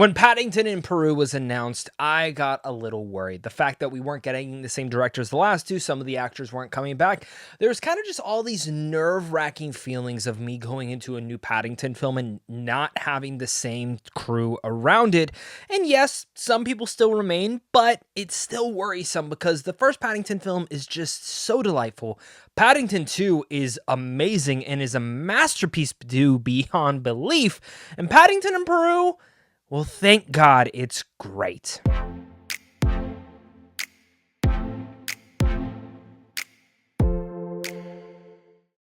When Paddington in Peru was announced, I got a little worried. The fact that we weren't getting the same director as the last two, some of the actors weren't coming back. There was kind of just all these nerve-wracking feelings of me going into a new Paddington film and not having the same crew around it. And yes, some people still remain, but it's still worrisome because the first Paddington film is just so delightful. Paddington 2 is amazing and is a masterpiece beyond belief. And Paddington in Peru, well, thank God it's great.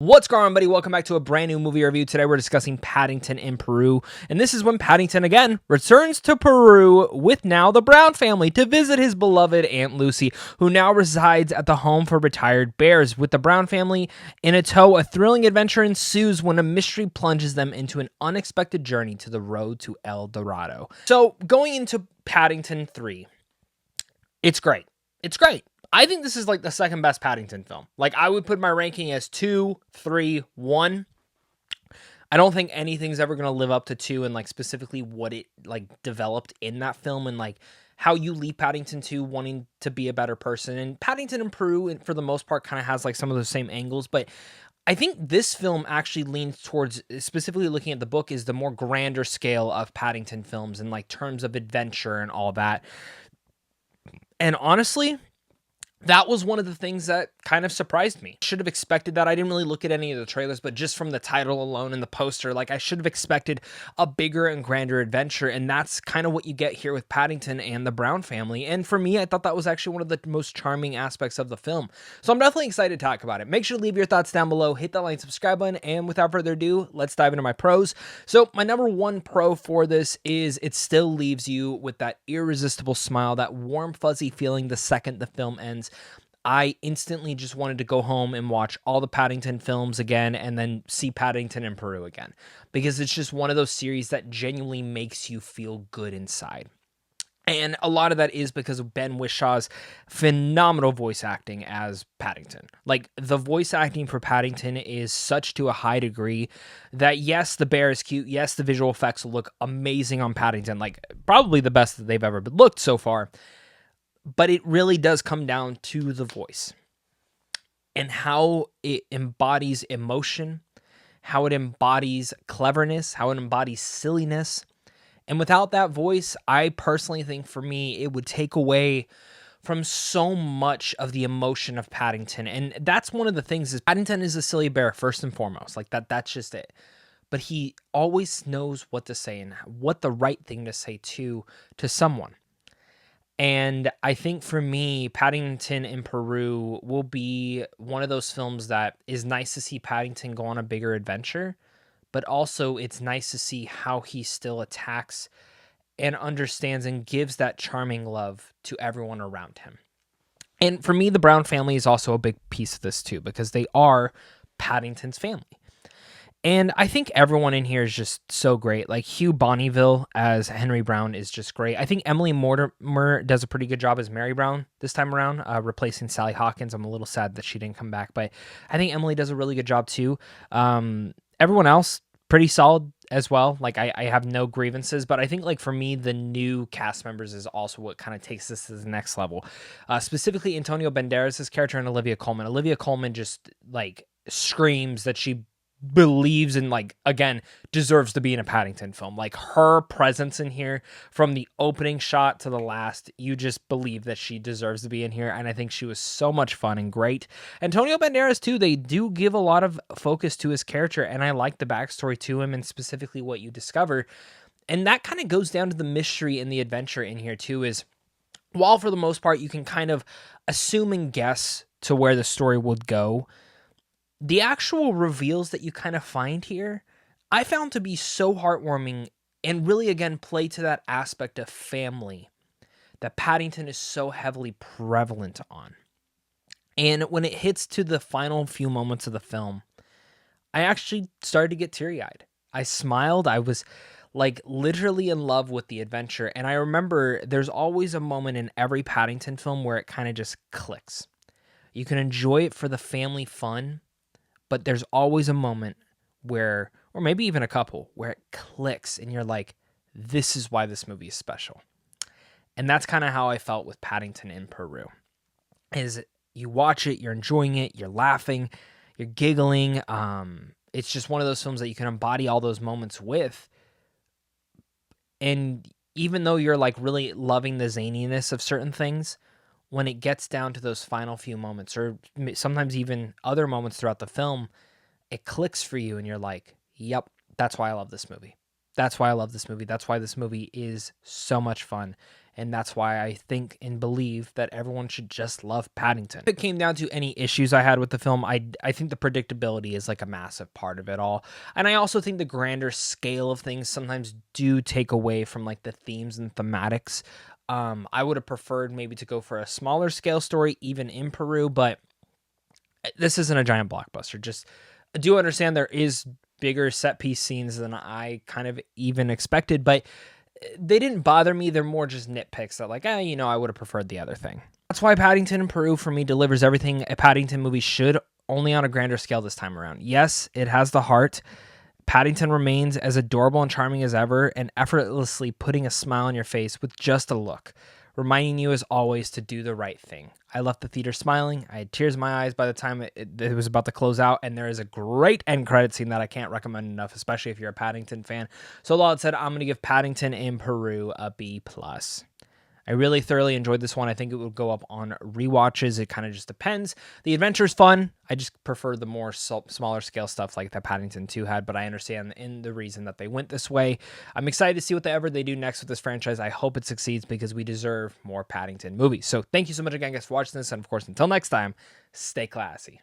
What's going on, buddy? Welcome back to a brand new movie review. Today we're discussing Paddington in Peru, and this is when Paddington again returns to Peru with now the Brown family to visit his beloved Aunt Lucy, who now resides at the home for retired bears. With the Brown family in a tow, a thrilling adventure ensues when a mystery plunges them into an unexpected journey to the road to El Dorado. So, going into Paddington 3, it's great. It's great. I think this is like the second best Paddington film. Like, I would put my ranking as 2, 3, 1. I don't think anything's ever going to live up to 2 and like specifically what it like developed in that film and like how you leave Paddington 2 wanting to be a better person. And Paddington in Peru, for the most part, kind of has like some of those same angles, but I think this film actually leans towards, specifically looking at the book, is the more grander scale of Paddington films in like terms of adventure and all that. And honestly, that was one of the things that kind of surprised me. Should have expected that. I didn't really look at any of the trailers, but just from the title alone and the poster, like I should have expected a bigger and grander adventure. And that's kind of what you get here with Paddington and the Brown family. And for me, I thought that was actually one of the most charming aspects of the film. So I'm definitely excited to talk about it. Make sure to leave your thoughts down below, hit that like and subscribe button. And without further ado, let's dive into my pros. So my number one pro for this is it still leaves you with that irresistible smile, that warm, fuzzy feeling the second the film ends. I instantly just wanted to go home and watch all the Paddington films again and then see Paddington in Peru again, because it's just one of those series that genuinely makes you feel good inside. And a lot of that is because of Ben Wishaw's phenomenal voice acting as Paddington. Like, the voice acting for Paddington is such to a high degree that yes, the bear is cute. Yes, the visual effects look amazing on Paddington. Like, probably the best that they've ever looked so far. But it really does come down to the voice and how it embodies emotion, how it embodies cleverness, how it embodies silliness. And without that voice, I personally think for me, it would take away from so much of the emotion of Paddington. And that's one of the things is Paddington is a silly bear first and foremost. Like that's just it. But he always knows what to say and what the right thing to say to someone. And I think for me, Paddington in Peru will be one of those films that is nice to see Paddington go on a bigger adventure, but also it's nice to see how he still attacks and understands and gives that charming love to everyone around him. And for me, the Brown family is also a big piece of this too, because they are Paddington's family. And I think everyone in here is just so great. Like Hugh Bonneville as Henry Brown is just great. I think Emily Mortimer does a pretty good job as Mary Brown this time around, replacing Sally Hawkins. I'm a little sad that she didn't come back, but I think Emily does a really good job too. Everyone else, pretty solid as well. Like I have no grievances, but I think like for me, the new cast members is also what kind of takes this to the next level. Specifically, Antonio Banderas' character and Olivia Colman. Olivia Colman just like screams that she believes and like again deserves to be in a Paddington film. Like her presence in here from the opening shot to the last, you just believe that she deserves to be in here. And I think she was so much fun and great. Antonio Banderas too, they do give a lot of focus to his character, and I like the backstory to him and specifically what you discover. And that kind of goes down to the mystery and the adventure in here too, is while for the most part you can kind of assume and guess to where the story would go, the actual reveals that you kind of find here, I found to be so heartwarming and really, again, play to that aspect of family that Paddington is so heavily prevalent on. And when it hits to the final few moments of the film, I actually started to get teary-eyed. I smiled. I was like literally in love with the adventure. And I remember there's always a moment in every Paddington film where it kind of just clicks. You can enjoy it for the family fun, but there's always a moment where, or maybe even a couple, where it clicks and you're like, this is why this movie is special. And that's kind of how I felt with Paddington in Peru. Is you watch it, you're enjoying it, you're laughing, you're giggling. It's just one of those films that you can embody all those moments with. And even though you're like really loving the zaniness of certain things, when it gets down to those final few moments, or sometimes even other moments throughout the film, it clicks for you and you're like, yep, that's why I love this movie. That's why I love this movie. That's why this movie is so much fun. And that's why I think and believe that everyone should just love Paddington. If it came down to any issues I had with the film, I think the predictability is like a massive part of it all. And I also think the grander scale of things sometimes do take away from like the themes and thematics. I would have preferred maybe to go for a smaller scale story, even in Peru, but this isn't a giant blockbuster. Just I do understand there is bigger set piece scenes than I kind of even expected, but they didn't bother me. They're more just nitpicks that like, I would have preferred the other thing. That's why Paddington in Peru for me delivers everything a Paddington movie should, only on a grander scale this time around. Yes, it has the heart. Paddington remains as adorable and charming as ever and effortlessly putting a smile on your face with just a look, reminding you as always to do the right thing. I left the theater smiling. I had tears in my eyes by the time it was about to close out, and there is a great end credit scene that I can't recommend enough, especially if you're a Paddington fan. So all that said, I'm going to give Paddington in Peru a B+. I really thoroughly enjoyed this one. I think it would go up on rewatches. It kind of just depends. The adventure's fun. I just prefer the more smaller scale stuff like that Paddington 2 had, but I understand in the reason that they went this way. I'm excited to see whatever they do next with this franchise. I hope it succeeds because we deserve more Paddington movies. So thank you so much again, guys, for watching this. And of course, until next time, stay classy.